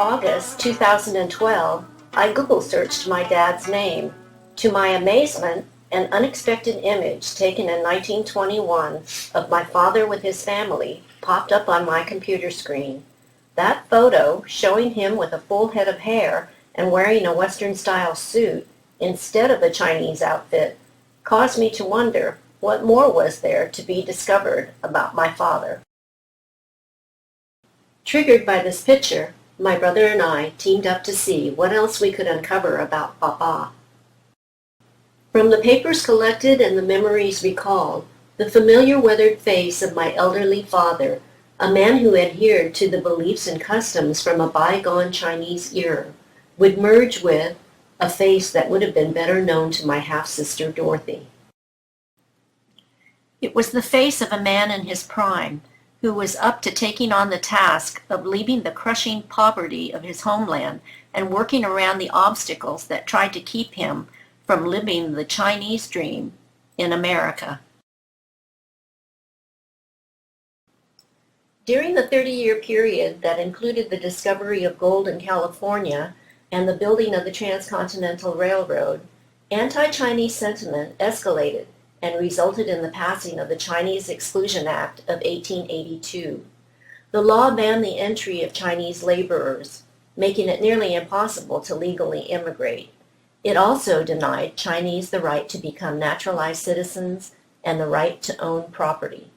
August 2012, I Google searched my dad's name. To my amazement, an unexpected image taken in 1921 of my father with his family popped up on my computer screen. That photo, showing him with a full head of hair and wearing a Western-style suit instead of the Chinese outfit, caused me to wonder what more was there to be discovered about my father. Triggered by this picture, my brother and I teamed up to see what else we could uncover about Papa. From the papers collected and the memories recalled, the familiar weathered face of my elderly father, a man who adhered to the beliefs and customs from a bygone Chinese era, would merge with a face that would have been better known to my half-sister Dorothy. It was the face of a man in his prime, who was up to taking on the task of leaving the crushing poverty of his homeland and working around the obstacles that tried to keep him from living the Chinese dream in America. During the 30-year period that included the discovery of gold in California and the building of the Transcontinental Railroad, anti-Chinese sentiment escalated and resulted in the passing of the Chinese Exclusion Act of 1882. The law banned the entry of Chinese laborers, making it nearly impossible to legally immigrate. It also denied Chinese the right to become naturalized citizens and the right to own property.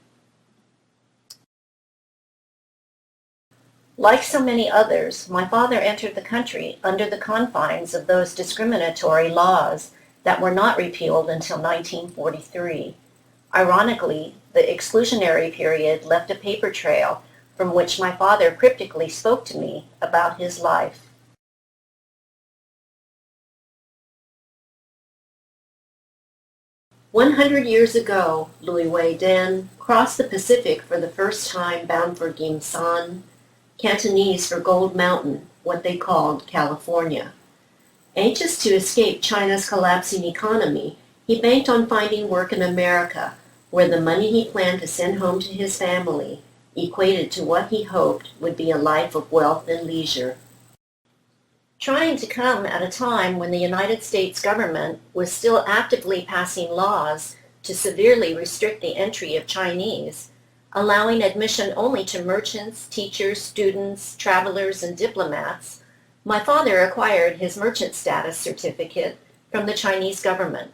Like so many others, my father entered the country under the confines of those discriminatory laws that were not repealed until 1943. Ironically, the exclusionary period left a paper trail from which my father cryptically spoke to me about his life. "100 years ago, Louis Wai Tsing crossed the Pacific for the first time bound for Gimsan, Cantonese for Gold Mountain, what they called California. Anxious to escape China's collapsing economy, he banked on finding work in America, where the money he planned to send home to his family equated to what he hoped would be a life of wealth and leisure. Trying to come at a time when the United States government was still actively passing laws to severely restrict the entry of Chinese, allowing admission only to merchants, teachers, students, travelers, and diplomats, my father acquired his merchant status certificate from the Chinese government.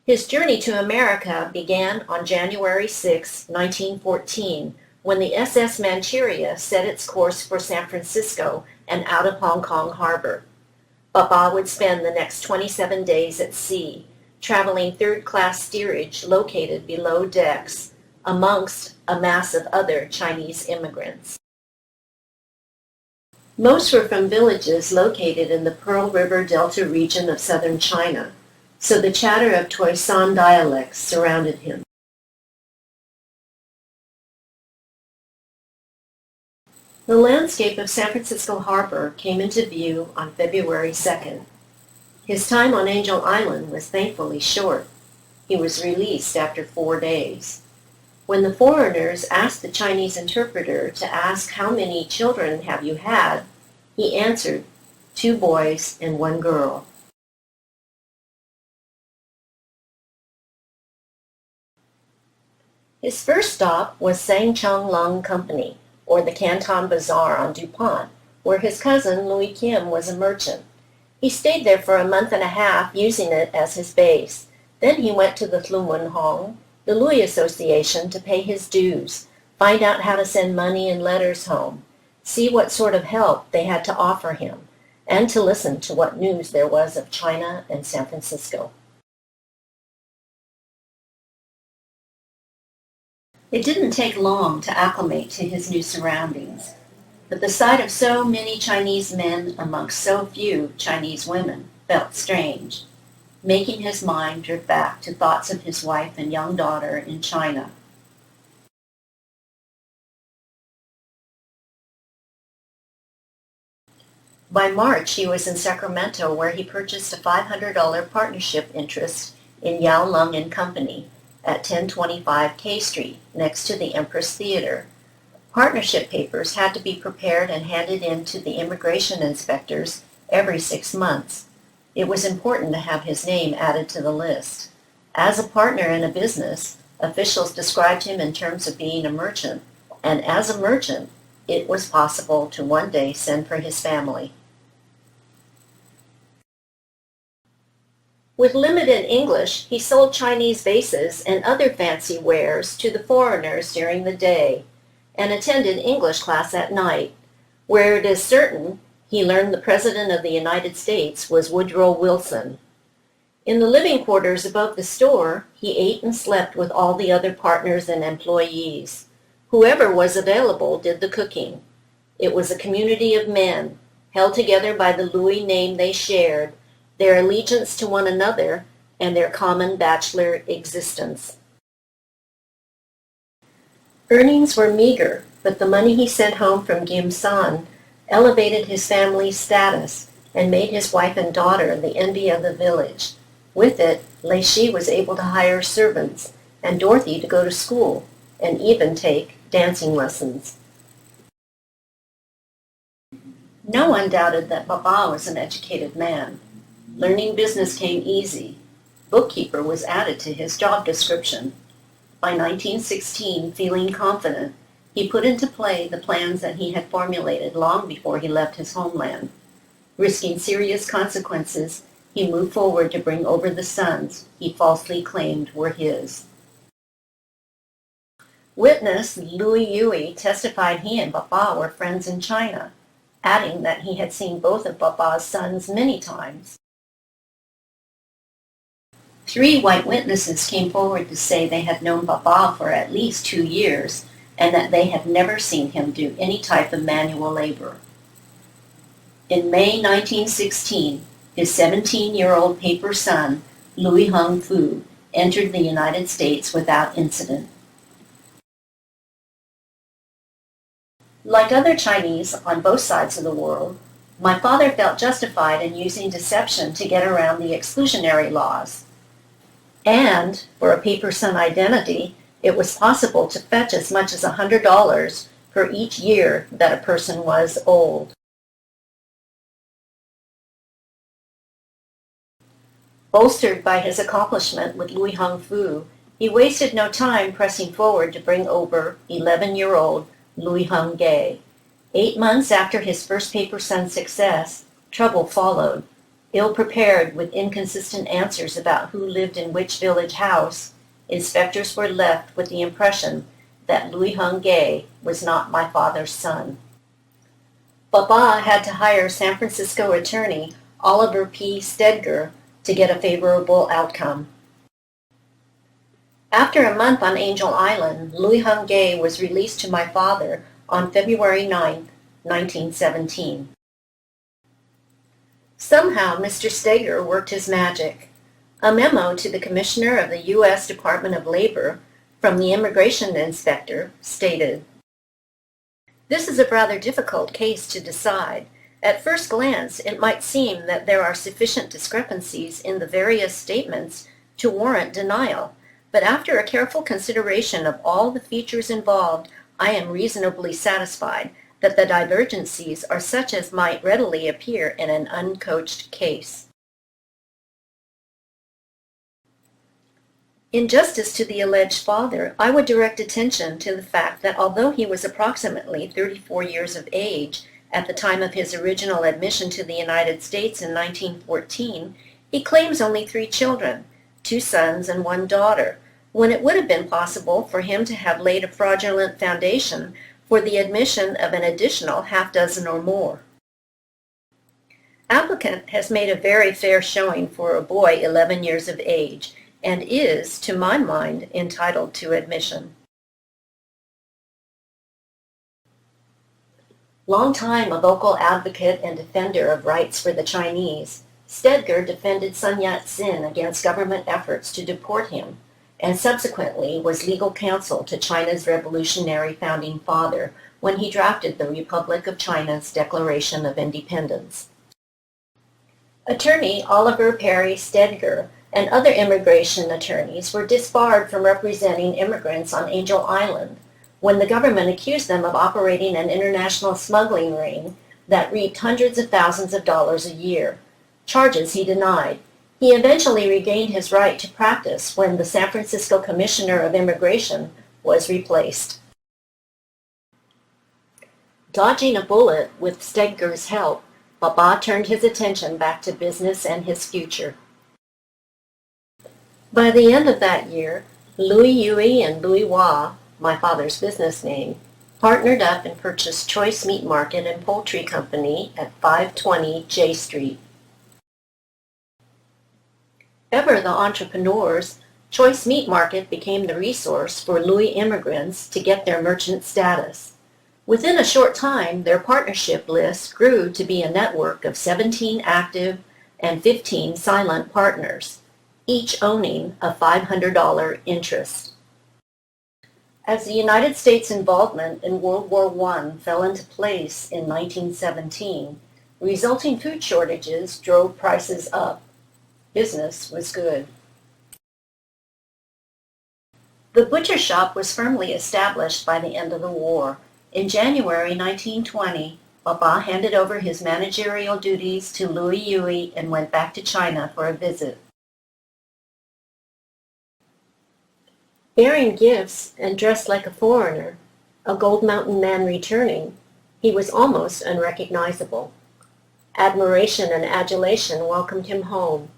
His journey to America began on January 6, 1914, when the SS Manchuria set its course for San Francisco and out of Hong Kong Harbor. Papa would spend the next 27 days at sea, traveling third-class steerage located below decks, amongst a mass of other Chinese immigrants. Most were from villages located in the Pearl River Delta region of southern China, so the chatter of Toisan dialects surrounded him. The landscape of San Francisco Harbor came into view on February 2nd. His time on Angel Island was thankfully short. He was released after 4 days. When the foreigners asked the Chinese interpreter to ask how many children have you had, he answered, 2 boys and 1 girl. His first stop was Sang Chung Lung Company, or the Canton Bazaar on DuPont, where his cousin Louis Kim was a merchant. He stayed there for a month and a half, using it as his base. Then he went to the Thlumun Hong, the Louis Association, to pay his dues, find out how to send money and letters home, see what sort of help they had to offer him, and to listen to what news there was of China and San Francisco. It didn't take long to acclimate to his new surroundings, but the sight of so many Chinese men amongst so few Chinese women felt strange, making his mind drift back to thoughts of his wife and young daughter in China. By March, he was in Sacramento, where he purchased a $500 partnership interest in Yao Lung and Company at 1025 K Street, next to the Empress Theater. Partnership papers had to be prepared and handed in to the immigration inspectors every 6 months. It was important to have his name added to the list. As a partner in a business, officials described him in terms of being a merchant, and as a merchant, it was possible to one day send for his family. With limited English, he sold Chinese vases and other fancy wares to the foreigners during the day, and attended English class at night, where it is certain he learned the President of the United States was Woodrow Wilson. In the living quarters above the store, he ate and slept with all the other partners and employees. Whoever was available did the cooking. It was a community of men, held together by the Louie name they shared, their allegiance to one another, and their common bachelor existence. Earnings were meager, but the money he sent home from Gimsan elevated his family's status and made his wife and daughter the envy of the village. With it, Lei Shi was able to hire servants and Dorothy to go to school and even take dancing lessons. No one doubted that Papa was an educated man. Learning business came easy. Bookkeeper was added to his job description. By 1916, feeling confident, he put into play the plans that he had formulated long before he left his homeland. Risking serious consequences, he moved forward to bring over the sons he falsely claimed were his. Witness LUI Wai testified he and Papa were friends in China, adding that he had seen both of Papa's sons many times. 3 white witnesses came forward to say they had known Papa for at least 2 years and that they had never seen him do any type of manual labor. In May 1916, his 17-year-old paper son, Louis Hung Fu, entered the United States without incident. Like other Chinese on both sides of the world, my father felt justified in using deception to get around the exclusionary laws. And, for a paper son identity, it was possible to fetch as much as $100 for each year that a person was old. Bolstered by his accomplishment with Louis Hung Fu, he wasted no time pressing forward to bring over 11-year-old Louis Hung Gae. 8 months after his first paper son success, trouble followed. Ill-prepared with inconsistent answers about who lived in which village house, inspectors were left with the impression that Louis Hung Gae was not my father's son. Papa had to hire San Francisco attorney Oliver P. Stedger to get a favorable outcome. After a month on Angel Island, Louis Hung Gae was released to my father on February 9, 1917. Somehow, Mr. Steger worked his magic. A memo to the Commissioner of the U.S. Department of Labor from the immigration inspector stated, "This is a rather difficult case to decide. At first glance, it might seem that there are sufficient discrepancies in the various statements to warrant denial, but after a careful consideration of all the features involved, I am reasonably satisfied that the divergencies are such as might readily appear in an uncoached case." In justice to the alleged father, I would direct attention to the fact that although he was approximately 34 years of age at the time of his original admission to the United States in 1914, he claims only 3 children, 2 sons and 1 daughter, when it would have been possible for him to have laid a fraudulent foundation for the admission of an additional half-dozen or more. Applicant has made a very fair showing for a boy 11 years of age and is, to my mind, entitled to admission. Long time a vocal advocate and defender of rights for the Chinese, Stedger defended Sun Yat-sen against government efforts to deport him, and subsequently was legal counsel to China's revolutionary founding father when he drafted the Republic of China's Declaration of Independence. Attorney Oliver Perry Stedger and other immigration attorneys were disbarred from representing immigrants on Angel Island, when the government accused them of operating an international smuggling ring that reaped hundreds of thousands of dollars a year, charges he denied. He eventually regained his right to practice when the San Francisco Commissioner of Immigration was replaced. Dodging a bullet with Stegger's help, Baba turned his attention back to business and his future. By the end of that year, LUI and LUI Wai, my father's business name, partnered up and purchased Choice Meat Market and Poultry Company at 520 J Street. Ever the entrepreneurs, Choice Meat Market became the resource for Louis immigrants to get their merchant status. Within a short time, their partnership list grew to be a network of 17 active and 15 silent partners, each owning a $500 interest. As the United States' involvement in World War I fell into place in 1917, resulting food shortages drove prices up. Business was good. The butcher shop was firmly established by the end of the war. In January 1920, Baba handed over his managerial duties to Louis Yui and went back to China for a visit. Bearing gifts and dressed like a foreigner, a Gold Mountain man returning, he was almost unrecognizable. Admiration and adulation welcomed him home.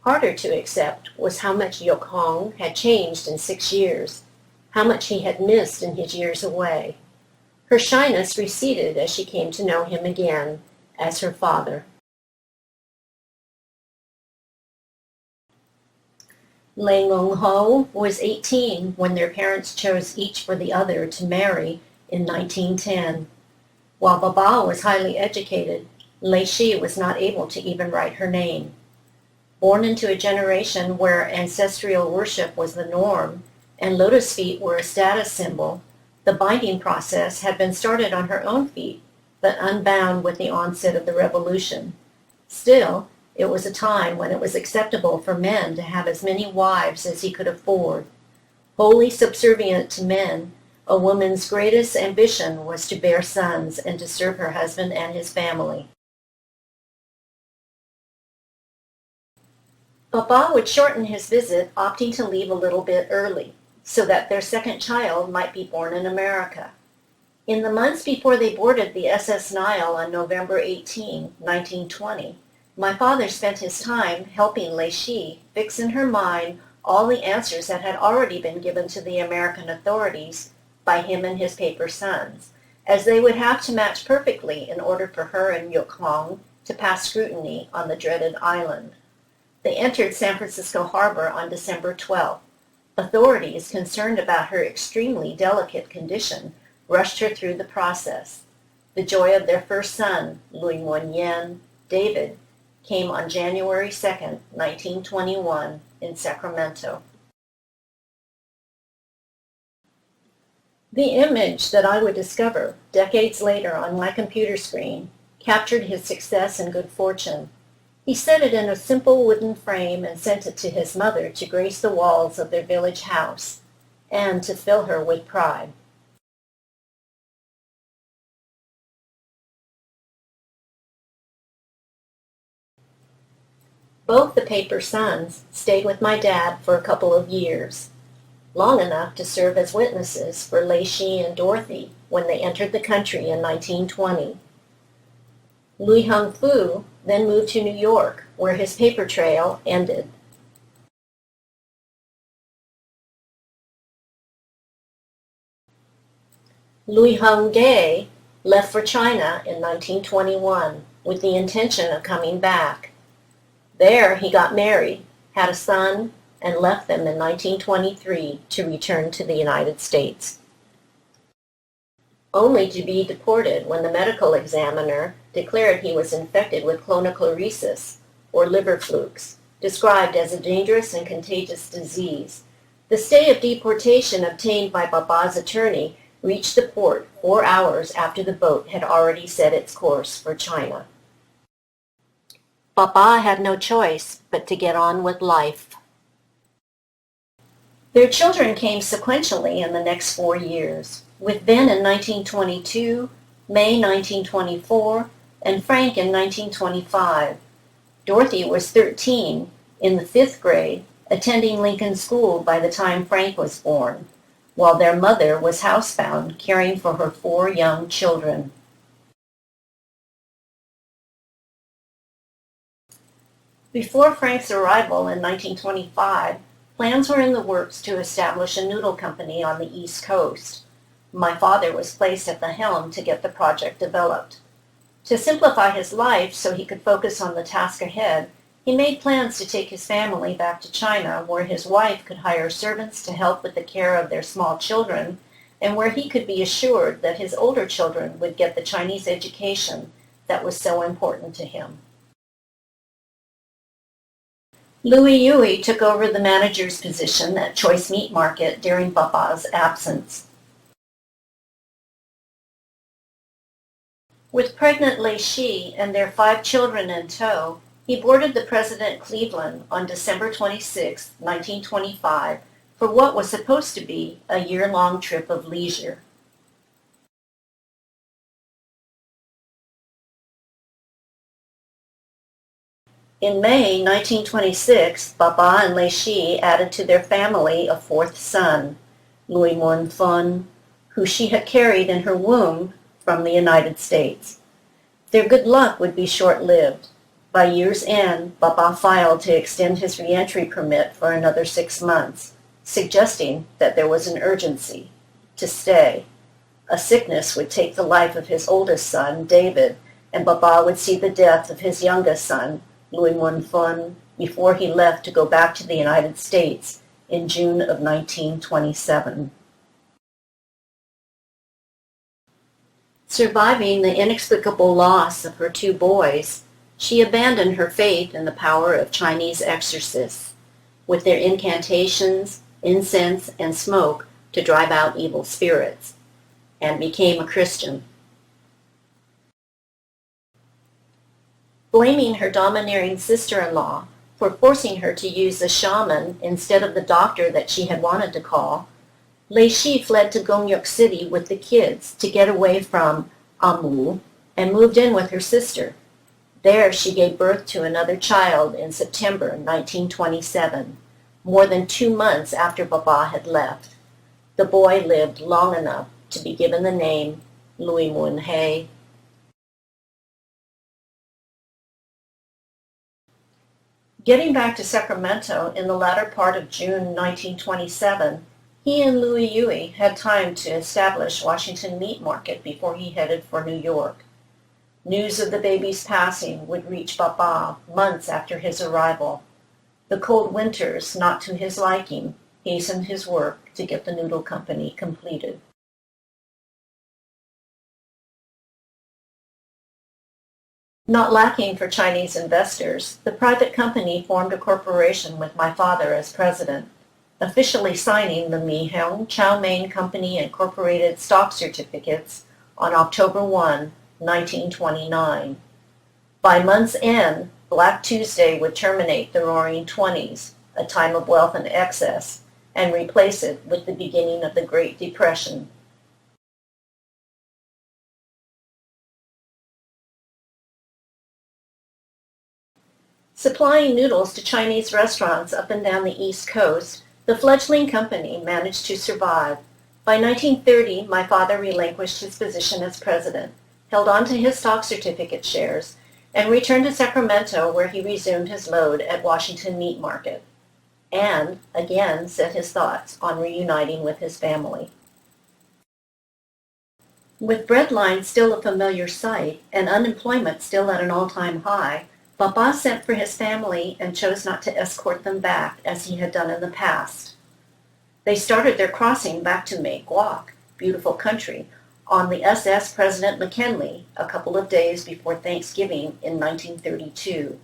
Harder to accept was how much Yok Hong had changed in 6 years, how much he had missed in his years away. Her shyness receded as she came to know him again as her father. Lei Ngung Ho was 18 when their parents chose each for the other to marry in 1910. While Baba was highly educated, Lei Shi was not able to even write her name. Born into a generation where ancestral worship was the norm and lotus feet were a status symbol, the binding process had been started on her own feet, but unbound with the onset of the revolution. Still, it was a time when it was acceptable for men to have as many wives as he could afford. Wholly subservient to men, a woman's greatest ambition was to bear sons and to serve her husband and his family. Baba would shorten his visit, opting to leave a little bit early, so that their second child might be born in America. In the months before they boarded the SS Nile on November 18, 1920, my father spent his time helping Lei Shi fix in her mind all the answers that had already been given to the American authorities by him and his paper sons, as they would have to match perfectly in order for her and Yok Hong to pass scrutiny on the dreaded island. They entered San Francisco Harbor on December 12th. Authorities, concerned about her extremely delicate condition, rushed her through the process. The joy of their first son, Louis Moyen, David, came on January 2nd, 1921, in Sacramento. The image that I would discover decades later on my computer screen captured his success and good fortune. He set it in a simple wooden frame and sent it to his mother to grace the walls of their village house and to fill her with pride. Both the paper sons stayed with my dad for a couple of years, long enough to serve as witnesses for Lei Shi and Dorothy when they entered the country in 1920. Louis Hung Fu then moved to New York, where his paper trail ended. Louis Hung Gay left for China in 1921 with the intention of coming back. There he got married, had a son, and left them in 1923 to return to the United States, only to be deported when the medical examiner declared he was infected with clonochlorhisis, or liver flukes, described as a dangerous and contagious disease. The stay of deportation obtained by Baba's attorney reached the port 4 hours after the boat had already set its course for China. Baba had no choice but to get on with life. Their children came sequentially in the next 4 years. with Ben in 1922, Mae 1924, and Frank in 1925. Dorothy was 13, in the 5th grade, attending Lincoln School by the time Frank was born, while their mother was housebound caring for her 4 young children. Before Frank's arrival in 1925, plans were in the works to establish a noodle company on the East Coast. My father was placed at the helm to get the project developed. To simplify his life so he could focus on the task ahead, he made plans to take his family back to China, where his wife could hire servants to help with the care of their small children, and where he could be assured that his older children would get the Chinese education that was so important to him. LUI Wai took over the manager's position at Choice Meat Market during Papa's absence. With pregnant Lei Shi and their 5 children in tow, he boarded the President Cleveland on December 26, 1925, for what was supposed to be a year-long trip of leisure. In May 1926, Papa and Lei Shi added to their family a 4th son, Louis Mun Fun, who she had carried in her womb from the United States. Their good luck would be short-lived. By year's end, Papa filed to extend his re-entry permit for another 6 months, suggesting that there was an urgency to stay. A sickness would take the life of his oldest son, David, and Papa would see the death of his youngest son, Louis Mun Fun, before he left to go back to the United States in June of 1927. Surviving the inexplicable loss of her 2 boys, she abandoned her faith in the power of Chinese exorcists, with their incantations, incense, and smoke to drive out evil spirits, and became a Christian. Blaming her domineering sister-in-law for forcing her to use a shaman instead of the doctor that she had wanted to call, Lei Shi fled to Gongyok City with the kids to get away from Amu and moved in with her sister. There she gave birth to another child in September 1927, more than 2 months after Papa had left. The boy lived long enough to be given the name Louis Mun He. Getting back to Sacramento in the latter part of June 1927, he and LUI Wai had time to establish Washington Meat Market before he headed for New York. News of the baby's passing would reach Papa months after his arrival. The cold winters, not to his liking, hastened his work to get the noodle company completed. Not lacking for Chinese investors, the private company formed a corporation with my father as president, officially signing the Mi Hong Chow Mein Company Incorporated stock certificates on October 1, 1929. By month's end, Black Tuesday would terminate the Roaring Twenties, a time of wealth and excess, and replace it with the beginning of the Great Depression. Supplying noodles to Chinese restaurants up and down the East Coast, the fledgling company managed to survive. By 1930, my father relinquished his position as president, held on to his stock certificate shares, and returned to Sacramento, where he resumed his load at Washington Meat Market, and again set his thoughts on reuniting with his family. With breadlines still a familiar sight and unemployment still at an all-time high, Papa sent for his family and chose not to escort them back as he had done in the past. They started their crossing back to Mae Guac, beautiful country, on the SS President McKinley a couple of days before Thanksgiving in 1932.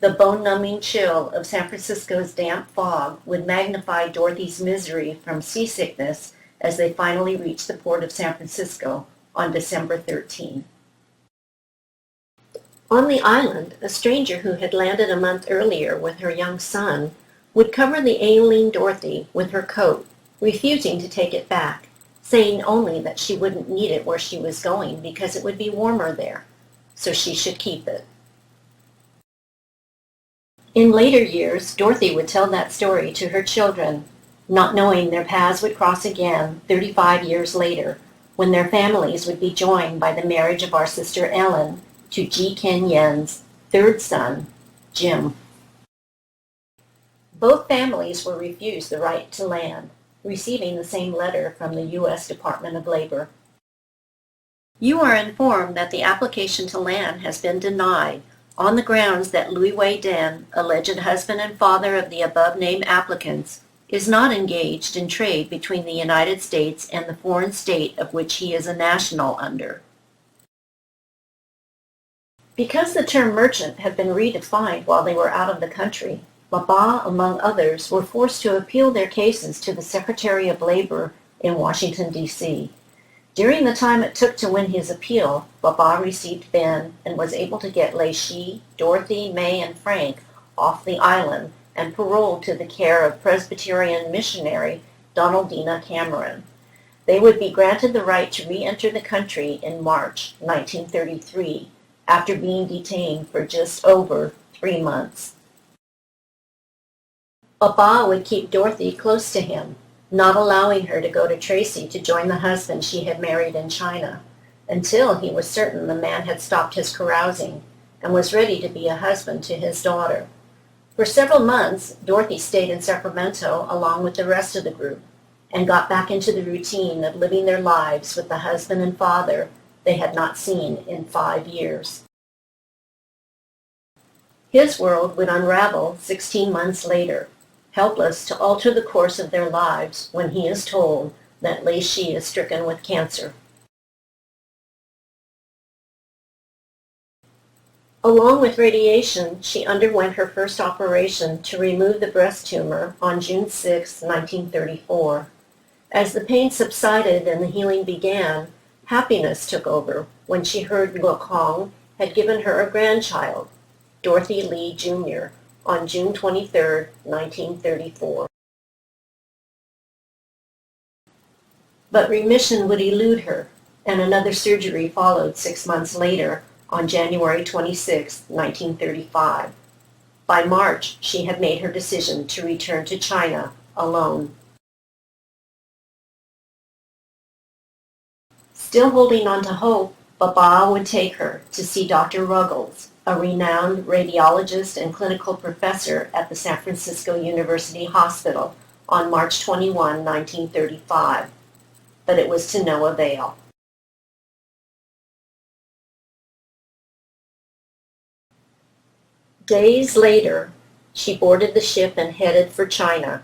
The bone-numbing chill of San Francisco's damp fog would magnify Dorothy's misery from seasickness as they finally reached the port of San Francisco on December 13. On the island, a stranger who had landed a month earlier with her young son would cover the ailing Dorothy with her coat, refusing to take it back, saying only that she wouldn't need it where she was going because it would be warmer there, so she should keep it. In later years, Dorothy would tell that story to her children, not knowing their paths would cross again 35 years later, when their families would be joined by the marriage of our sister Ellen to Ji Ken Yen's third son, Jim. Both families were refused the right to land, receiving the same letter from the U.S. Department of Labor. You are informed that the application to land has been denied on the grounds that LUI Wai Tsing, alleged husband and father of the above-named applicants, is not engaged in trade between the United States and the foreign state of which he is a national under. Because the term merchant had been redefined while they were out of the country, Baba, among others, were forced to appeal their cases to the Secretary of Labor in Washington, D.C. During the time it took to win his appeal, Baba received Ben and was able to get Lei Shi, Dorothy, Mae, and Frank off the island and paroled to the care of Presbyterian missionary Donaldina Cameron. They would be granted the right to re-enter the country in March 1933 after being detained for just over 3 months. Baba would keep Dorothy close to him, not allowing her to go to Tracy to join the husband she had married in China, until he was certain the man had stopped his carousing and was ready to be a husband to his daughter. For several months, Dorothy stayed in Sacramento along with the rest of the group and got back into the routine of living their lives with the husband and father they had not seen in 5 years. His world would unravel 16 months later, helpless to alter the course of their lives when he is told that Lei Shi is stricken with cancer. Along with radiation, she underwent her first operation to remove the breast tumor on June 6, 1934. As the pain subsided and the healing began, happiness took over when she heard Lok Hong had given her a grandchild, Dorothy Lee Jr., on June 23, 1934. But remission would elude her, and another surgery followed 6 months later on January 26, 1935. By March, she had made her decision to return to China alone. Still holding on to hope, Baba would take her to see Dr. Ruggles, a renowned radiologist and clinical professor at the San Francisco University Hospital, on March 21, 1935. But it was to no avail. Days later, she boarded the ship and headed for China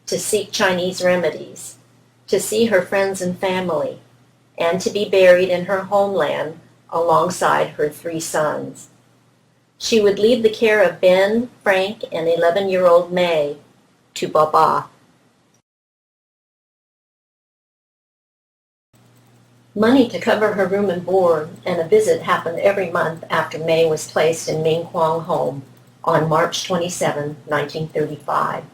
to seek Chinese remedies, to see her friends and family, and to be buried in her homeland alongside her 3 sons. She would leave the care of Ben, Frank, and 11-year-old Mae to Baba. Money to cover her room and board and a visit happened every month after Mae was placed in Ming Kwong Home on March 27, 1935.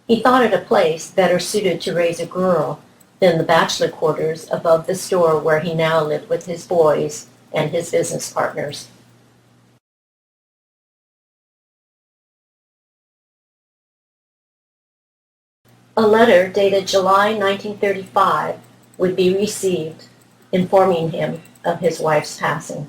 He thought it a place better suited to raise a girl than the bachelor quarters above the store where he now lived with his boys and his business partners. A letter dated July 1935 would be received informing him of his wife's passing.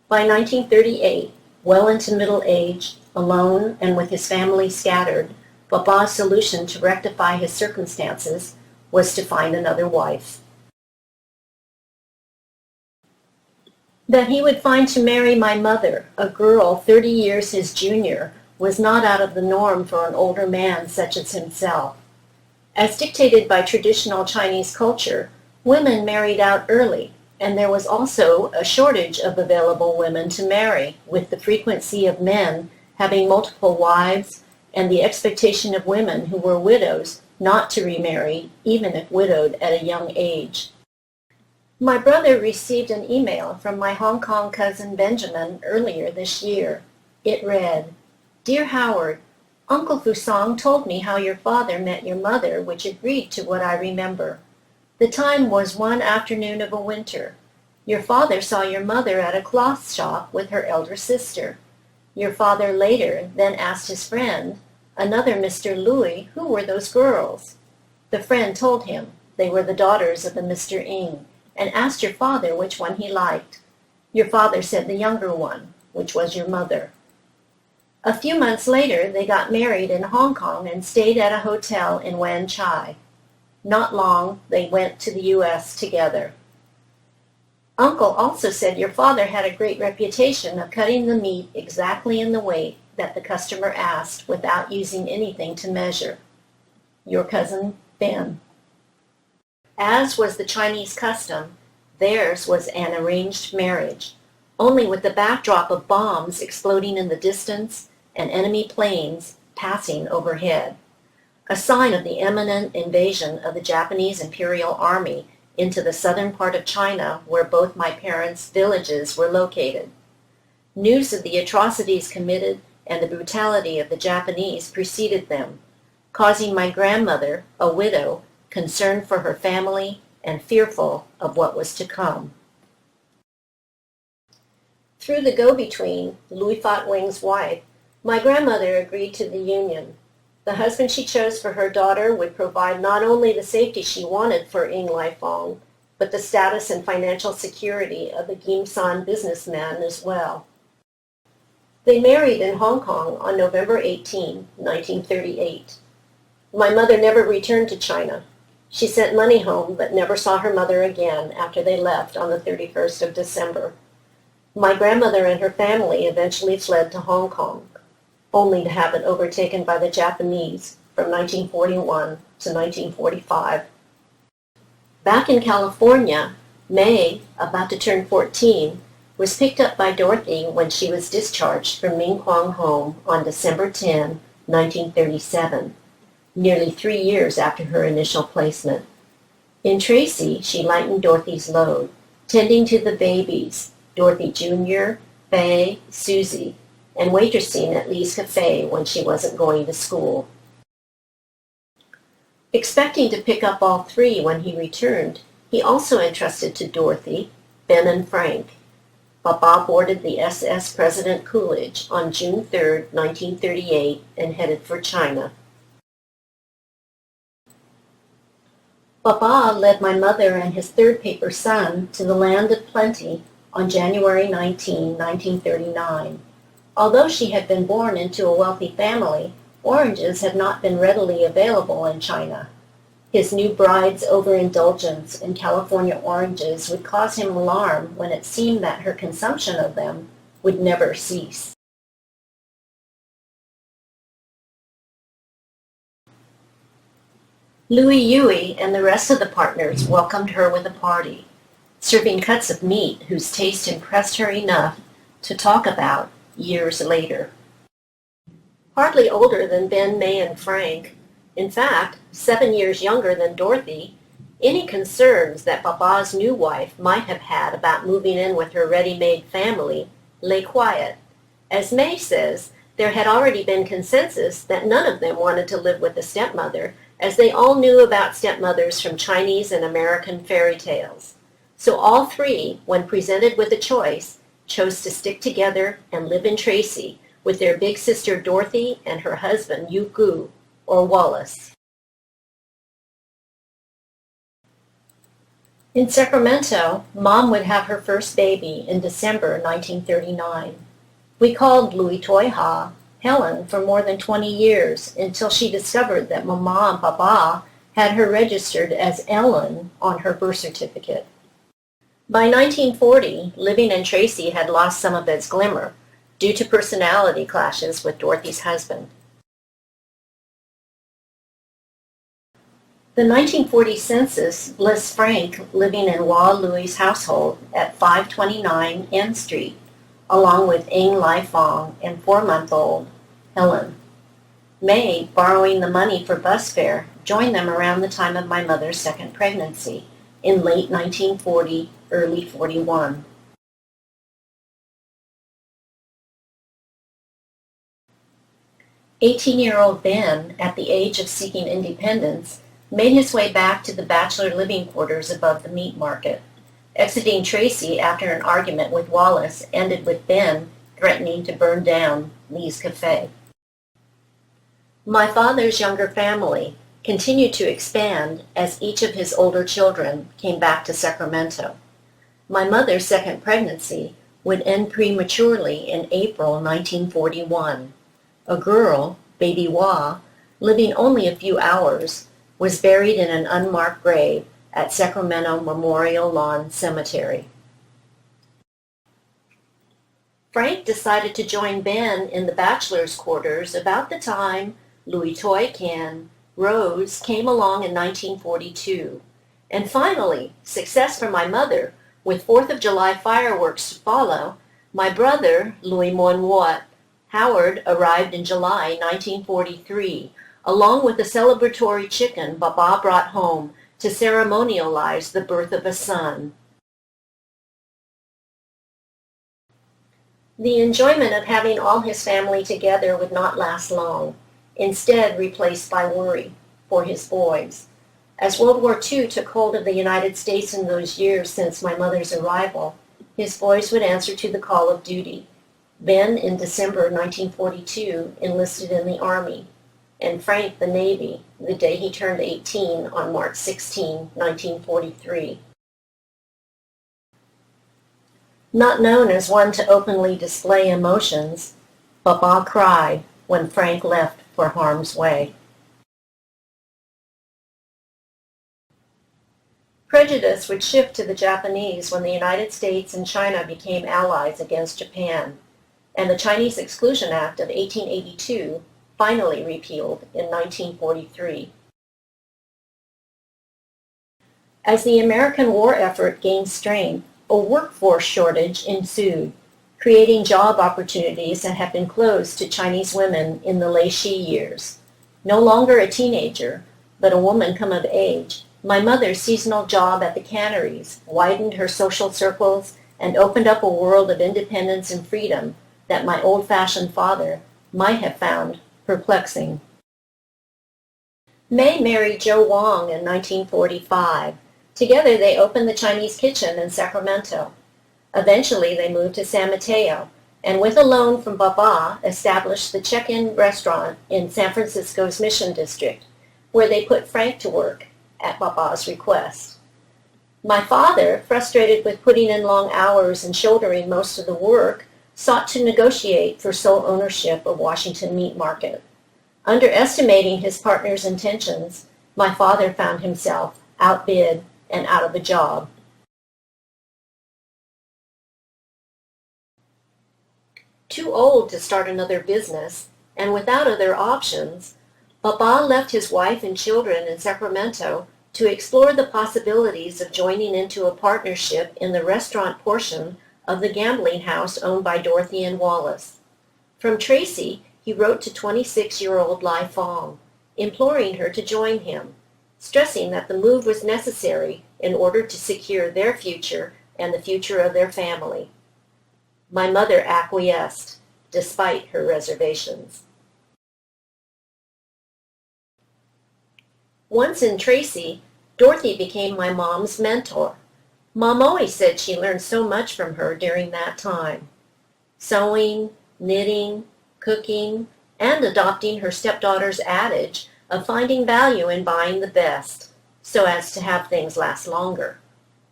By 1938, well into middle age, alone and with his family scattered, Baba's solution to rectify his circumstances was to find another wife. That he would find to marry my mother, a girl 30 years his junior, was not out of the norm for an older man such as himself. As dictated by traditional Chinese culture, women married out early, and there was also a shortage of available women to marry, with the frequency of men having multiple wives and the expectation of women who were widows not to remarry, even if widowed at a young age. My brother received an email from my Hong Kong cousin Benjamin earlier this year. It read, Dear Howard, Uncle Fusang told me how your father met your mother, which agreed to what I remember. The time was one afternoon of a winter. Your father saw your mother at a cloth shop with her elder sister. Your father later then asked his friend, another Mr. Louie, who were those girls. The friend told him they were the daughters of the Mr. Ng, and asked your father which one he liked. Your father said the younger one, which was your mother. A few months later, they got married in Hong Kong and stayed at a hotel in Wan Chai. Not long, they went to the U.S. together. Uncle also said your father had a great reputation of cutting the meat exactly in the weight that the customer asked without using anything to measure. Your cousin, Ben. As was the Chinese custom, theirs was an arranged marriage, only with the backdrop of bombs exploding in the distance and enemy planes passing overhead, a sign of the imminent invasion of the Japanese Imperial Army into the southern part of China where both my parents' villages were located. News of the atrocities committed and the brutality of the Japanese preceded them, causing my grandmother, a widow, concerned for her family and fearful of what was to come. Through the go-between, Louis Fat Wing's wife, my grandmother agreed to the union. The husband she chose for her daughter would provide not only the safety she wanted for Ng Lai Fong, but the status and financial security of the Gim San businessman as well. They married in Hong Kong on November 18, 1938. My mother never returned to China. She sent money home but never saw her mother again after they left on the 31st of December. My grandmother and her family eventually fled to Hong Kong, only to have it overtaken by the Japanese from 1941 to 1945. Back in California, Mae, about to turn 14, was picked up by Dorothy when she was discharged from Ming Kwang Home on December 10, 1937, nearly 3 years after her initial placement. In Tracy, she lightened Dorothy's load, tending to the babies, Dorothy Jr., Faye, Susie, and waitressing at Lee's Cafe when she wasn't going to school. Expecting to pick up all three when he returned, he also entrusted to Dorothy, Ben and Frank. Papa boarded the SS President Coolidge on June 3, 1938, and headed for China. Papa led my mother and his third paper son to the land of plenty on January 19, 1939. Although she had been born into a wealthy family, oranges had not been readily available in China. His new bride's overindulgence in California oranges would cause him alarm when it seemed that her consumption of them would never cease. Louis Yui and the rest of the partners welcomed her with a party, serving cuts of meat whose taste impressed her enough to talk about years later. Hardly older than Ben, Mae, and Frank, in fact, 7 years younger than Dorothy, any concerns that Papa's new wife might have had about moving in with her ready-made family lay quiet. As Mae says, there had already been consensus that none of them wanted to live with a stepmother, as they all knew about stepmothers from Chinese and American fairy tales. So all three, when presented with a choice, chose to stick together and live in Tracy with their big sister Dorothy and her husband Yu Gu, or Wallace. In Sacramento, Mom would have her first baby in December 1939. We called Louis Toi Ha Helen for more than 20 years until she discovered that Mama and Papa had her registered as Ellen on her birth certificate. By 1940, living in Tracy had lost some of its glimmer due to personality clashes with Dorothy's husband. The 1940 census lists Frank living in Wah Louie's household at 529 N Street, along with Ng Lai Fong and 4-month-old Helen. Mae, borrowing the money for bus fare, joined them around the time of my mother's second pregnancy, in late 1940, early 41. 18-year-old Ben, at the age of seeking independence, made his way back to the bachelor living quarters above the meat market. Exiting Tracy after an argument with Wallace ended with Ben threatening to burn down Lee's cafe. My father's younger family continued to expand as each of his older children came back to Sacramento. My mother's second pregnancy would end prematurely in April 1941. A girl, baby Wah, living only a few hours, was buried in an unmarked grave at Sacramento Memorial Lawn Cemetery. Frank decided to join Ben in the bachelor's quarters about the time Louis Toy Can Rose came along in 1942. And finally, success for my mother, with 4th of July fireworks to follow. My brother, Louis Monwat Howard, arrived in July 1943, along with a celebratory chicken Baba brought home to ceremonialize the birth of a son. The enjoyment of having all his family together would not last long, instead replaced by worry for his boys. As World War II took hold of the United States in those years since my mother's arrival, his boys would answer to the call of duty. Ben, in December 1942, enlisted in the Army, and Frank the Navy the day he turned 18 on March 16, 1943. Not known as one to openly display emotions, Baba cried when Frank left for harm's way. Prejudice would shift to the Japanese when the United States and China became allies against Japan, and the Chinese Exclusion Act of 1882 finally repealed in 1943. As the American war effort gained strength, a workforce shortage ensued, creating job opportunities that had been closed to Chinese women in the Leishi years. No longer a teenager, but a woman come of age, my mother's seasonal job at the canneries widened her social circles and opened up a world of independence and freedom that my old-fashioned father might have found perplexing. Mae married Joe Wong in 1945. Together they opened the Chinese Kitchen in Sacramento. Eventually they moved to San Mateo, and with a loan from Baba, established the check-in restaurant in San Francisco's Mission District, where they put Frank to work at Baba's request. My father, frustrated with putting in long hours and shouldering most of the work, sought to negotiate for sole ownership of Washington Meat Market. Underestimating his partner's intentions, my father found himself outbid and out of a job. Too old to start another business, and without other options, Baba left his wife and children in Sacramento to explore the possibilities of joining into a partnership in the restaurant portion of the gambling house owned by Dorothy and Wallace. From Tracy, he wrote to 26-year-old Lai Fong, imploring her to join him, stressing that the move was necessary in order to secure their future and the future of their family. My mother acquiesced, despite her reservations. Once in Tracy, Dorothy became my mom's mentor. Mom always said she learned so much from her during that time. Sewing, knitting, cooking, and adopting her stepdaughter's adage of finding value in buying the best, so as to have things last longer.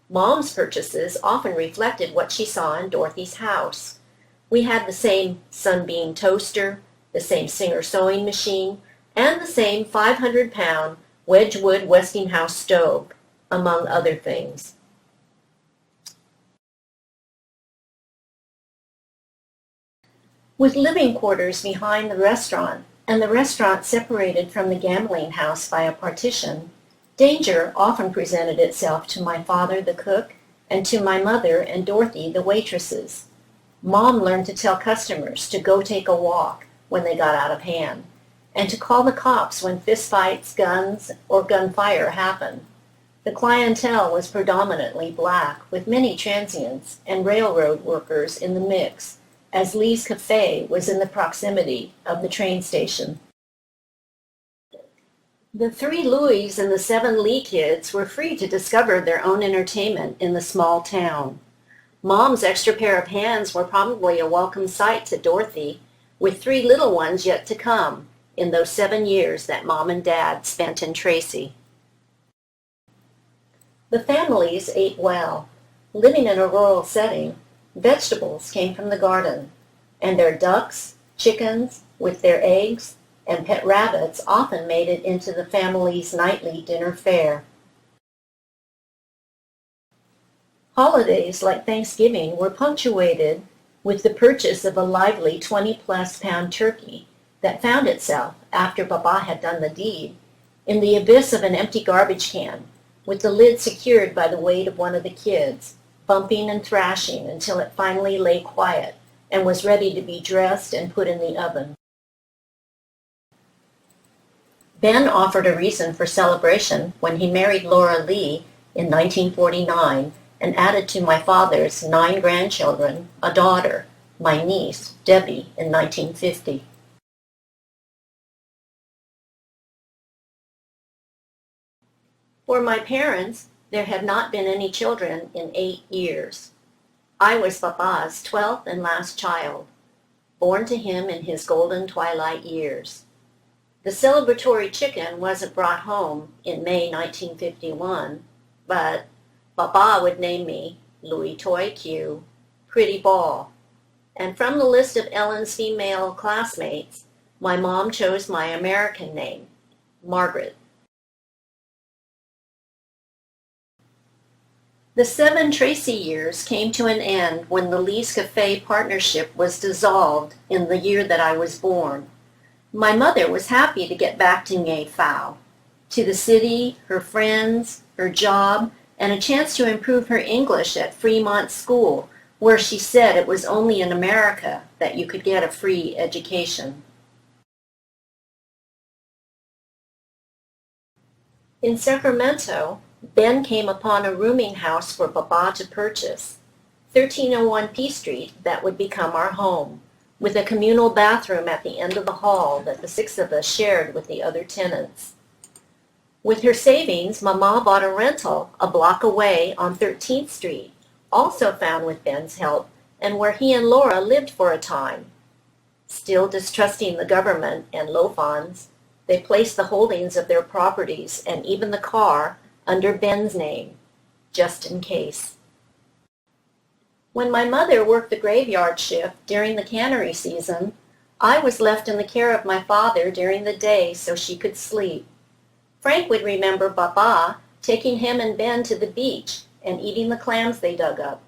Mom's purchases often reflected what she saw in Dorothy's house. We had the same Sunbeam toaster, the same Singer sewing machine, and the same 500-pound Wedgwood Westinghouse stove, among other things. With living quarters behind the restaurant, and the restaurant separated from the gambling house by a partition, danger often presented itself to my father, the cook, and to my mother and Dorothy, the waitresses. Mom learned to tell customers to go take a walk when they got out of hand, and to call the cops when fistfights, guns, or gunfire happened. The clientele was predominantly black, with many transients and railroad workers in the mix, as Lee's Cafe was in the proximity of the train station. The 3 Louies and the 7 Lee kids were free to discover their own entertainment in the small town. Mom's extra pair of hands were probably a welcome sight to Dorothy, with 3 little ones yet to come in those 7 years that Mom and Dad spent in Tracy. The families ate well. Living in a rural setting, vegetables came from the garden, and their ducks, chickens, with their eggs, and pet rabbits often made it into the family's nightly dinner fare. Holidays like Thanksgiving were punctuated with the purchase of a lively 20-plus pound turkey that found itself, after Papa had done the deed, in the abyss of an empty garbage can, with the lid secured by the weight of one of the kids, bumping and thrashing until it finally lay quiet and was ready to be dressed and put in the oven. Ben offered a reason for celebration when he married Laura Lee in 1949 and added to my father's 9 grandchildren a daughter, my niece, Debbie, in 1950. For my parents, there had not been any children in 8 years. I was Papa's 12th and last child, born to him in his golden twilight years. The celebratory chicken wasn't brought home in May 1951, but Papa would name me Louie Toy Q, Pretty Ball. And from the list of Ellen's female classmates, my mom chose my American name, Margaret. The 7 Tracy years came to an end when the Lee's Cafe partnership was dissolved in the year that I was born. My mother was happy to get back to Ngay Phao, to the city, her friends, her job, and a chance to improve her English at Fremont School, where she said it was only in America that you could get a free education. In Sacramento, Ben came upon a rooming house for Papa to purchase, 1301 P Street, that would become our home, with a communal bathroom at the end of the hall that the 6 of us shared with the other tenants. With her savings, Mama bought a rental a block away on 13th Street, also found with Ben's help, and where he and Laura lived for a time. Still distrusting the government and Lofons, they placed the holdings of their properties and even the car under Ben's name, just in case. When my mother worked the graveyard shift during the cannery season, I was left in the care of my father during the day so she could sleep. Frank would remember Papa taking him and Ben to the beach and eating the clams they dug up.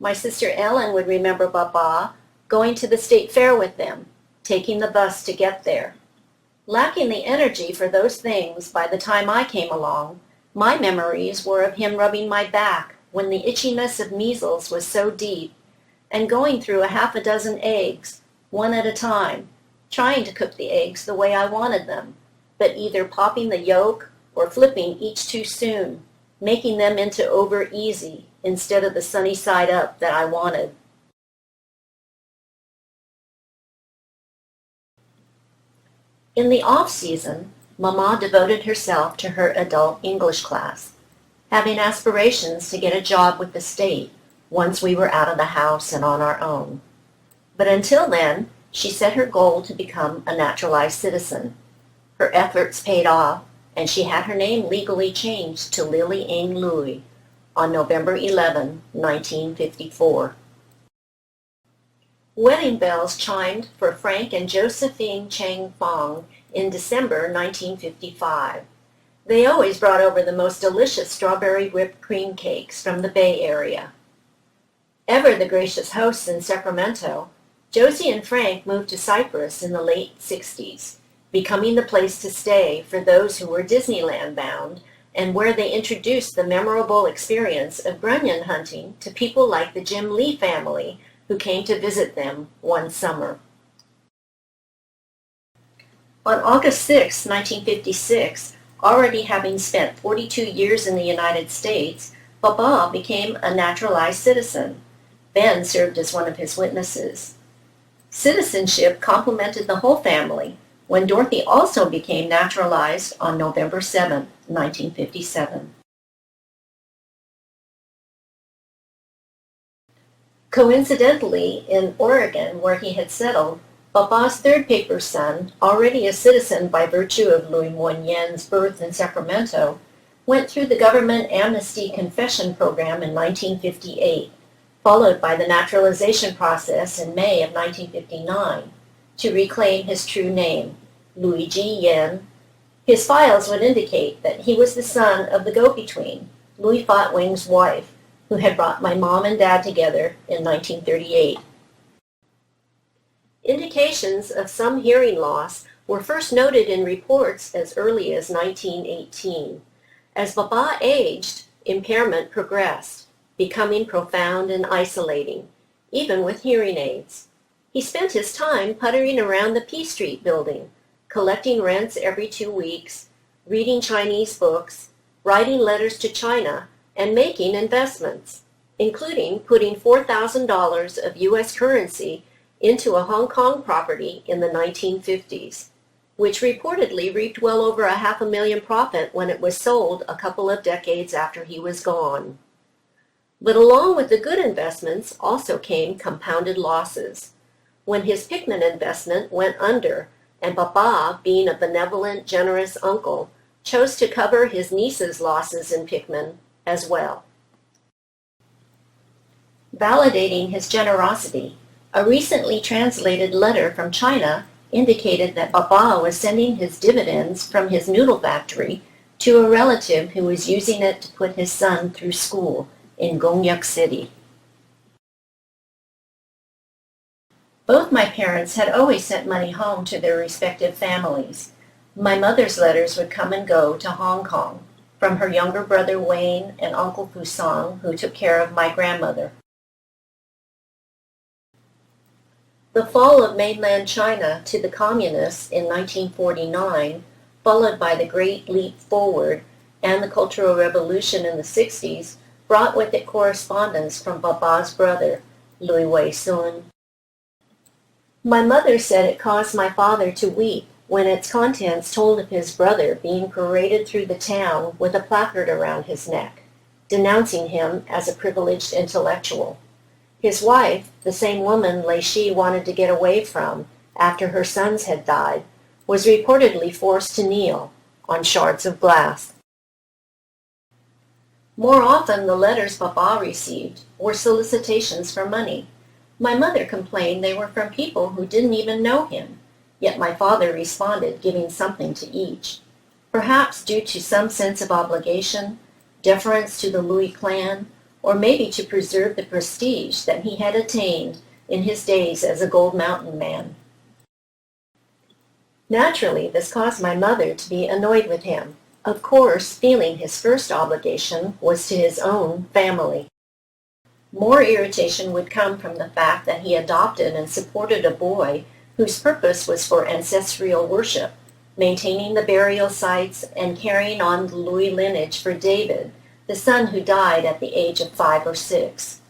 My sister Helen would remember Papa going to the state fair with them, taking the bus to get there. Lacking the energy for those things by the time I came along, my memories were of him rubbing my back when the itchiness of measles was so deep, and going through a half a dozen eggs, one at a time, trying to cook the eggs the way I wanted them, but either popping the yolk or flipping each too soon, making them into over easy instead of the sunny side up that I wanted. In the off-season, Mama devoted herself to her adult English class, having aspirations to get a job with the state once we were out of the house and on our own. But until then, she set her goal to become a naturalized citizen. Her efforts paid off, and she had her name legally changed to Lily Ng Louie on November 11, 1954. Wedding bells chimed for Frank and Josephine Chang Fong in December 1955. They always brought over the most delicious strawberry whipped cream cakes from the Bay Area. Ever the gracious hosts in Sacramento, Josie and Frank moved to Cyprus in the late 60s, becoming the place to stay for those who were Disneyland bound, and where they introduced the memorable experience of grunion hunting to people like the Jim Lee family who came to visit them one summer. On August 6, 1956, already having spent 42 years in the United States, Papa became a naturalized citizen. Ben served as one of his witnesses. Citizenship complemented the whole family when Dorothy also became naturalized on November 7, 1957. Coincidentally, in Oregon, where he had settled, Papa's third paper son, already a citizen by virtue of Louis Moyen's birth in Sacramento, went through the government amnesty confession program in 1958, followed by the naturalization process in May of 1959, to reclaim his true name, Luigi Yen. His files would indicate that he was the son of the go-between, Louis Fat Wing's wife, who had brought my mom and dad together in 1938. Indications of some hearing loss were first noted in reports as early as 1918. As Baba aged, impairment progressed, becoming profound and isolating, even with hearing aids. He spent his time puttering around the P Street building, collecting rents every 2 weeks, reading Chinese books, writing letters to China, and making investments, including putting $4,000 of U.S. currency into a Hong Kong property in the 1950s, which reportedly reaped well over $500,000 profit when it was sold a couple of decades after he was gone. But along with the good investments also came compounded losses. When his Pikmin investment went under, and Papa, being a benevolent, generous uncle, chose to cover his niece's losses in Pikmin as well. Validating his generosity, a recently translated letter from China indicated that Papa was sending his dividends from his noodle factory to a relative who was using it to put his son through school in Gongyak City. Both my parents had always sent money home to their respective families. My mother's letters would come and go to Hong Kong, from her younger brother Wayne and Uncle Fusang, who took care of my grandmother. The fall of mainland China to the communists in 1949, followed by the Great Leap Forward and the Cultural Revolution in the 60s, brought with it correspondence from Baba's brother, LUI Wai Tsing. My mother said it caused my father to weep when its contents told of his brother being paraded through the town with a placard around his neck, denouncing him as a privileged intellectual. His wife, the same woman Lei Shi wanted to get away from after her sons had died, was reportedly forced to kneel on shards of glass. More often, the letters Papa received were solicitations for money. My mother complained they were from people who didn't even know him, yet my father responded giving something to each, perhaps due to some sense of obligation, deference to the Louis clan, or maybe to preserve the prestige that he had attained in his days as a Gold Mountain man. Naturally, this caused my mother to be annoyed with him, of course feeling his first obligation was to his own family. More irritation would come from the fact that he adopted and supported a boy whose purpose was for ancestral worship, maintaining the burial sites and carrying on the Louis lineage for David, the son who died at the age of 5 or 6.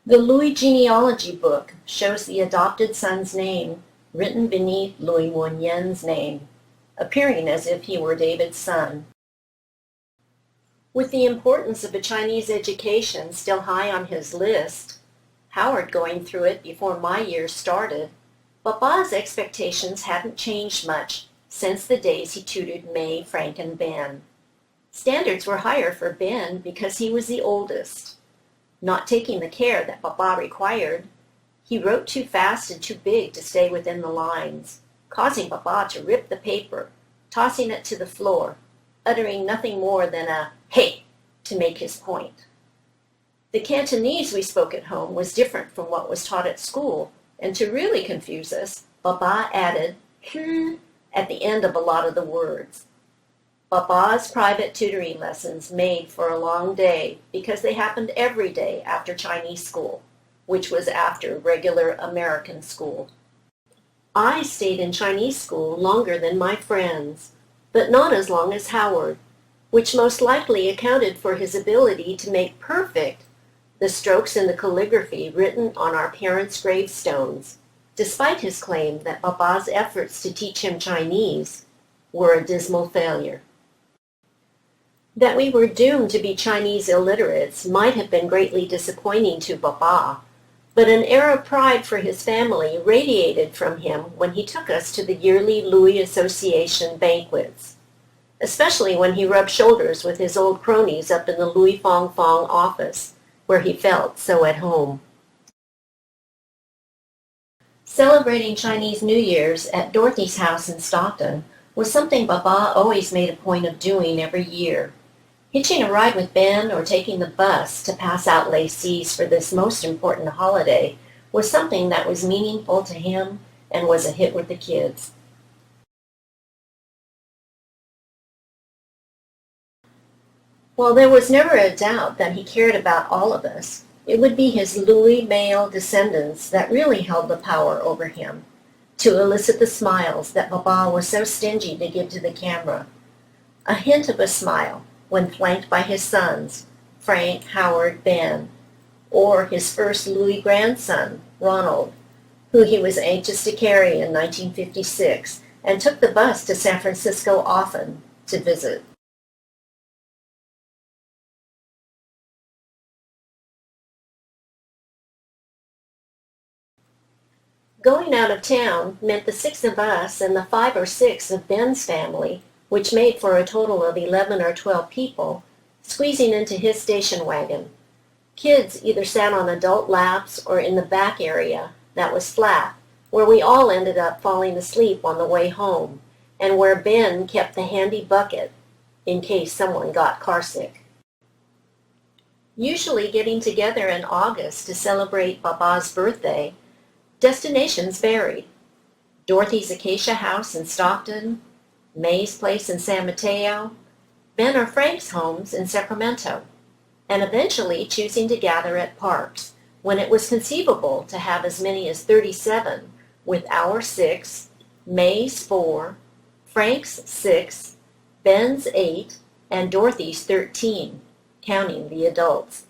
The Louis genealogy book shows the adopted son's name written beneath Louis Moyen's name, appearing as if he were David's son. With the importance of a Chinese education still high on his list, Howard going through it before my years started, Papa's expectations hadn't changed much since the days he tutored Mae, Frank, and Ben. Standards were higher for Ben because he was the oldest. Not taking the care that Papa required, he wrote too fast and too big to stay within the lines, causing Papa to rip the paper, tossing it to the floor, uttering nothing more than a "hey" to make his point. The Cantonese we spoke at home was different from what was taught at school, and to really confuse us, Papa added at the end of a lot of the words. Papa's private tutoring lessons made for a long day because they happened every day after Chinese school, which was after regular American school. I stayed in Chinese school longer than my friends, but not as long as Howard, which most likely accounted for his ability to make perfect, the strokes in the calligraphy written on our parents' gravestones, despite his claim that Baba's efforts to teach him Chinese were a dismal failure. That we were doomed to be Chinese illiterates might have been greatly disappointing to Baba, but an air of pride for his family radiated from him when he took us to the yearly LUI Association banquets, especially when he rubbed shoulders with his old cronies up in the Louis Fong Fong office, where he felt so at home. Celebrating Chinese New Year's at Dorothy's house in Stockton was something Baba always made a point of doing every year. Hitching a ride with Ben or taking the bus to pass out lacies for this most important holiday was something that was meaningful to him and was a hit with the kids. While there was never a doubt that he cared about all of us, it would be his Louis male descendants that really held the power over him, to elicit the smiles that Baba was so stingy to give to the camera. A hint of a smile when flanked by his sons, Frank, Howard, Ben, or his first Louis grandson, Ronald, who he was anxious to carry in 1956 and took the bus to San Francisco often to visit. Going out of town meant the 6 of us and the 5 or 6 of Ben's family, which made for a total of 11 or 12 people, squeezing into his station wagon. Kids either sat on adult laps or in the back area that was flat, where we all ended up falling asleep on the way home, and where Ben kept the handy bucket in case someone got carsick. Usually getting together in August to celebrate Baba's birthday, destinations varied. Dorothy's Acacia House in Stockton, Mae's place in San Mateo, Ben or Frank's homes in Sacramento, and eventually choosing to gather at parks, when it was conceivable to have as many as 37, with our 6, Mae's 4, Frank's 6, Ben's 8, and Dorothy's 13, counting the adults.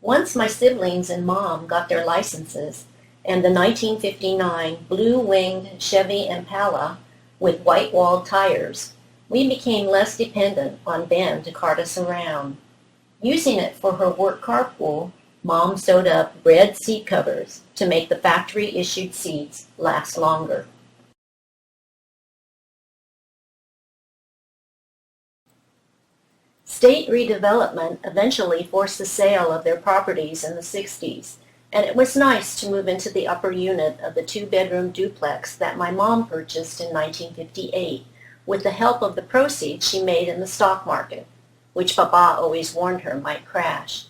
Once my siblings and Mom got their licenses, and the 1959 blue-winged Chevy Impala with white-walled tires, we became less dependent on Ben to cart us around. Using it for her work carpool, Mom sewed up red seat covers to make the factory-issued seats last longer. State redevelopment eventually forced the sale of their properties in the 60s, and it was nice to move into the upper unit of the 2-bedroom duplex that my mom purchased in 1958 with the help of the proceeds she made in the stock market, which Baba always warned her might crash.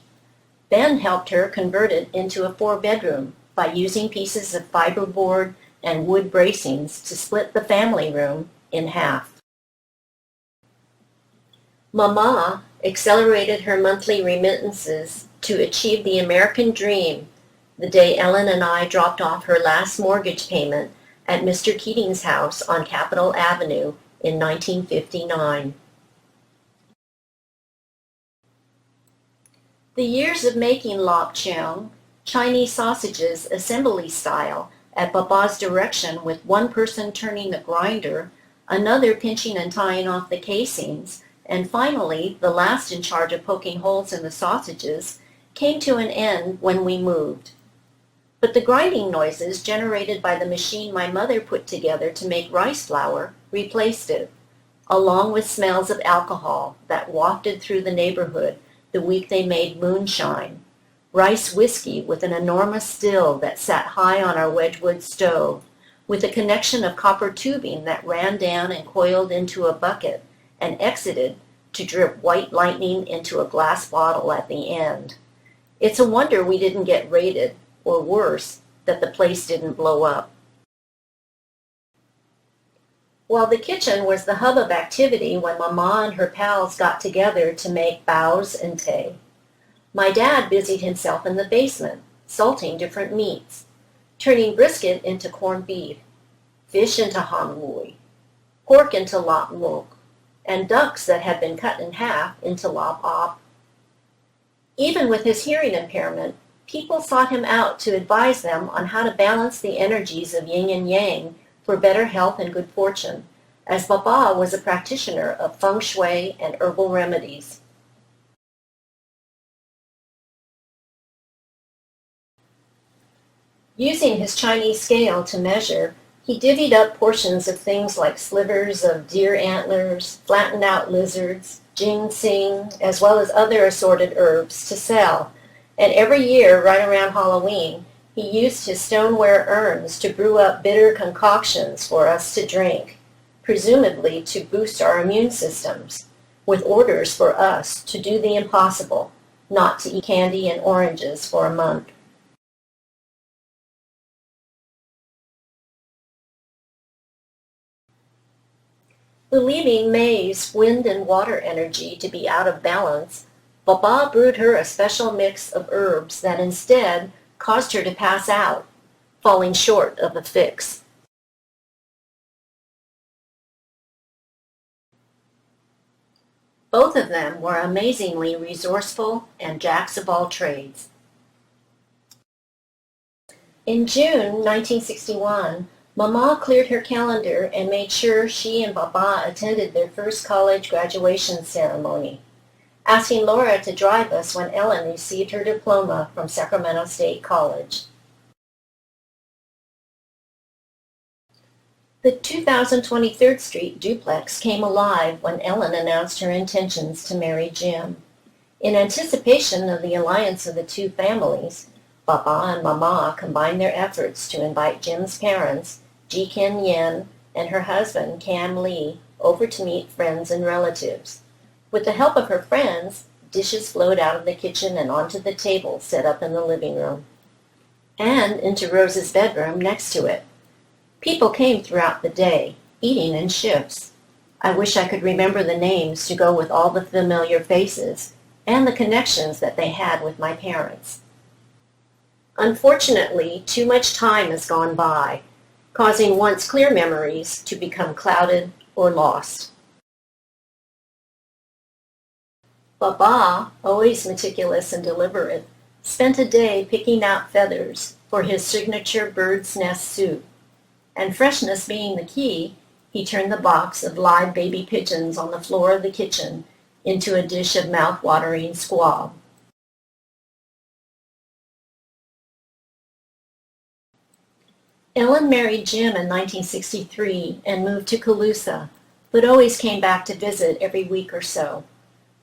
Ben helped her convert it into a 4-bedroom by using pieces of fiberboard and wood bracings to split the family room in half. Mama accelerated her monthly remittances to achieve the American dream the day Ellen and I dropped off her last mortgage payment at Mr. Keating's house on Capitol Avenue in 1959. The years of making lap cheong, Chinese sausages assembly style, at Baba's direction with one person turning the grinder, another pinching and tying off the casings, and finally the last in charge of poking holes in the sausages, came to an end when we moved. But the grinding noises generated by the machine my mother put together to make rice flour replaced it, along with smells of alcohol that wafted through the neighborhood the week they made moonshine, rice whiskey with an enormous still that sat high on our Wedgwood stove, with a connection of copper tubing that ran down and coiled into a bucket and exited to drip white lightning into a glass bottle at the end. It's a wonder we didn't get raided, or worse, that the place didn't blow up. While the kitchen was the hub of activity when Mama and her pals got together to make baos and tea, my dad busied himself in the basement, salting different meats, turning brisket into corned beef, fish into ham lui, pork into lap muk, and ducks that had been cut in half into lap op. Even with his hearing impairment, people sought him out to advise them on how to balance the energies of yin and yang for better health and good fortune, as Baba was a practitioner of feng shui and herbal remedies. Using his Chinese scale to measure, he divvied up portions of things like slivers of deer antlers, flattened out lizards, ginseng, as well as other assorted herbs to sell. And every year, right around Halloween, he used his stoneware urns to brew up bitter concoctions for us to drink, presumably to boost our immune systems, with orders for us to do the impossible, not to eat candy and oranges for a month. Believing Mae's wind and water energy to be out of balance, Baba brewed her a special mix of herbs that instead caused her to pass out, falling short of a fix. Both of them were amazingly resourceful and jacks of all trades. In June 1961, Mama cleared her calendar and made sure she and Baba attended their first college graduation ceremony, asking Laura to drive us when Ellen received her diploma from Sacramento State College. The 2023rd Street duplex came alive when Ellen announced her intentions to marry Jim. In anticipation of the alliance of the two families, Baba and Mama combined their efforts to invite Jim's parents, Ji Ken Yen, and her husband, Cam Lee, over to meet friends and relatives. With the help of her friends, dishes flowed out of the kitchen and onto the table set up in the living room, and into Rose's bedroom next to it. People came throughout the day, eating in shifts. I wish I could remember the names to go with all the familiar faces and the connections that they had with my parents. Unfortunately, too much time has gone by, causing once clear memories to become clouded or lost. Baba, always meticulous and deliberate, spent a day picking out feathers for his signature bird's nest soup, and freshness being the key, he turned the box of live baby pigeons on the floor of the kitchen into a dish of mouth-watering squab. Ellen married Jim in 1963 and moved to Colusa, but always came back to visit every week or so.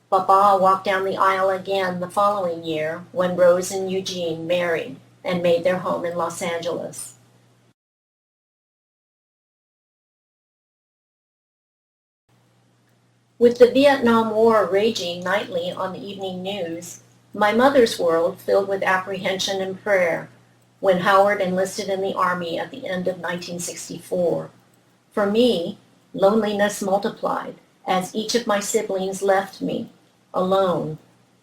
Baba walked down the aisle again the following year when Rose and Eugene married and made their home in Los Angeles. With the Vietnam War raging nightly on the evening news, my mother's world filled with apprehension and prayer when Howard enlisted in the Army at the end of 1964. For me, loneliness multiplied as each of my siblings left me, alone,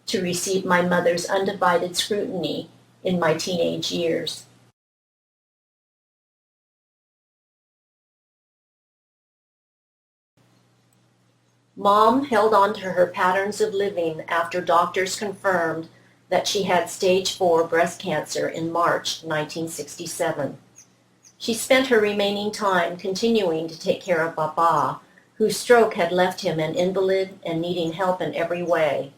to receive my mother's undivided scrutiny in my teenage years. Mom held on to her patterns of living after doctors confirmed that she had stage 4 breast cancer in March 1967. She spent her remaining time continuing to take care of Baba, whose stroke had left him an invalid and needing help in every way.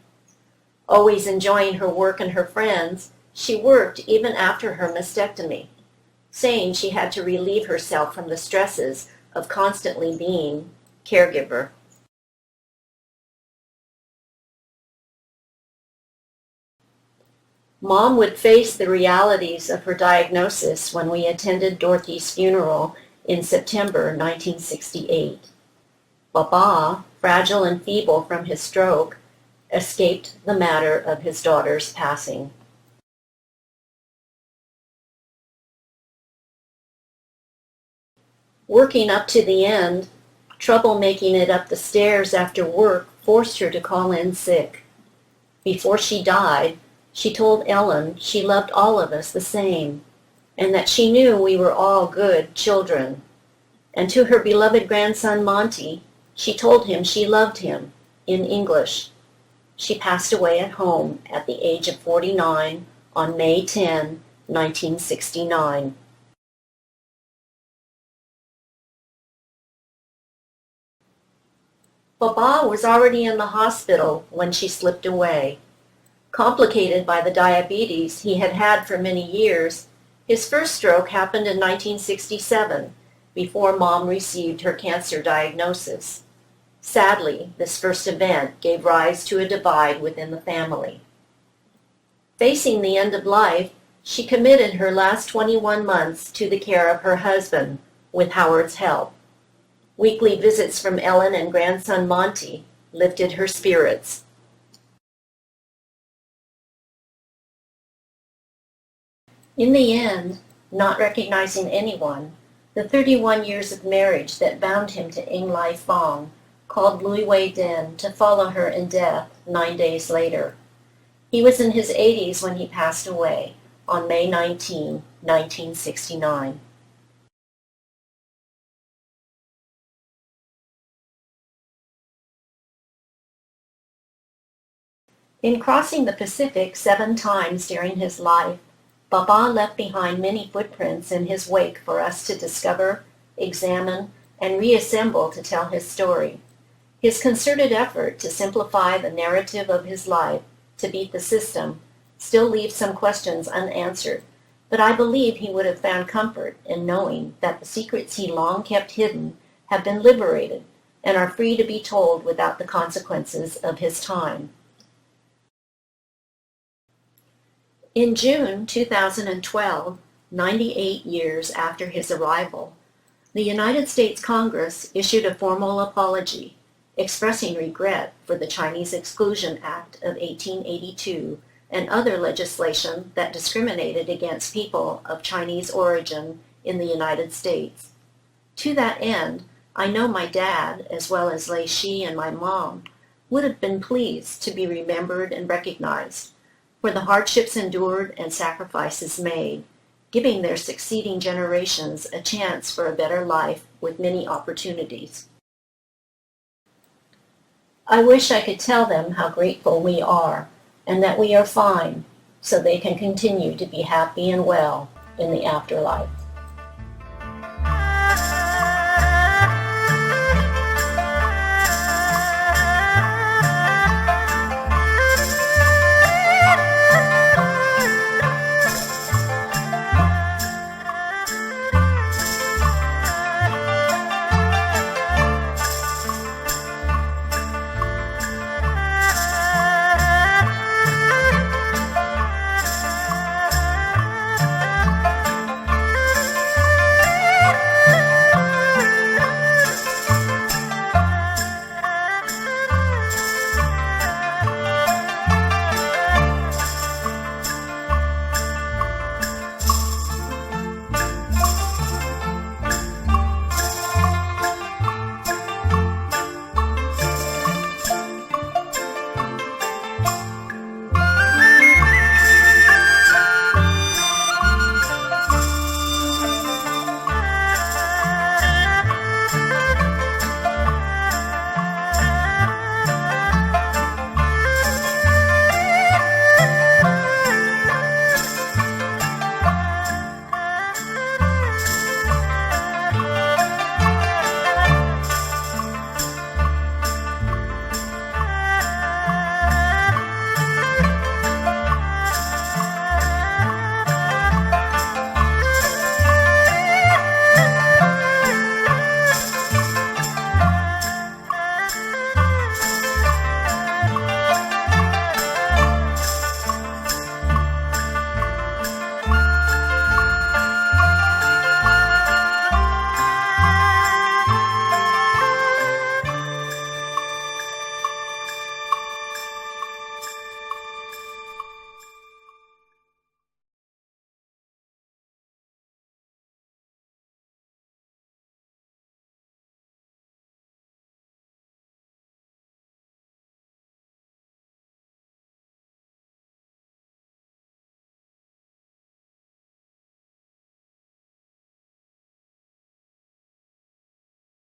Always enjoying her work and her friends, she worked even after her mastectomy, saying she had to relieve herself from the stresses of constantly being caregiver. Mom would face the realities of her diagnosis when we attended Dorothy's funeral in September 1968. Baba, fragile and feeble from his stroke, escaped the matter of his daughter's passing. Working up to the end, trouble making it up the stairs after work forced her to call in sick. Before she died, she told Ellen she loved all of us the same, and that she knew we were all good children. And to her beloved grandson Monty, she told him she loved him, in English. She passed away at home at the age of 49 on May 10, 1969. Baba was already in the hospital when she slipped away. Complicated by the diabetes he had had for many years, his first stroke happened in 1967, before Mom received her cancer diagnosis. Sadly, this first event gave rise to a divide within the family. Facing the end of life, she committed her last 21 months to the care of her husband, with Howard's help. Weekly visits from Ellen and grandson Monty lifted her spirits. In the end, not recognizing anyone, the 31 years of marriage that bound him to Ing Lai Fong called LUI Wai Tsing to follow her in death 9 days later. He was in his 80s when he passed away on May 19, 1969. In crossing the Pacific 7 times during his life, Baba left behind many footprints in his wake for us to discover, examine, and reassemble to tell his story. His concerted effort to simplify the narrative of his life, to beat the system, still leaves some questions unanswered, but I believe he would have found comfort in knowing that the secrets he long kept hidden have been liberated and are free to be told without the consequences of his time. In June 2012, 98 years after his arrival, the United States Congress issued a formal apology, expressing regret for the Chinese Exclusion Act of 1882 and other legislation that discriminated against people of Chinese origin in the United States. To that end, I know my dad, as well as Lei Shi and my mom, would have been pleased to be remembered and recognized for the hardships endured and sacrifices made, giving their succeeding generations a chance for a better life with many opportunities. I wish I could tell them how grateful we are and that we are fine, so they can continue to be happy and well in the afterlife.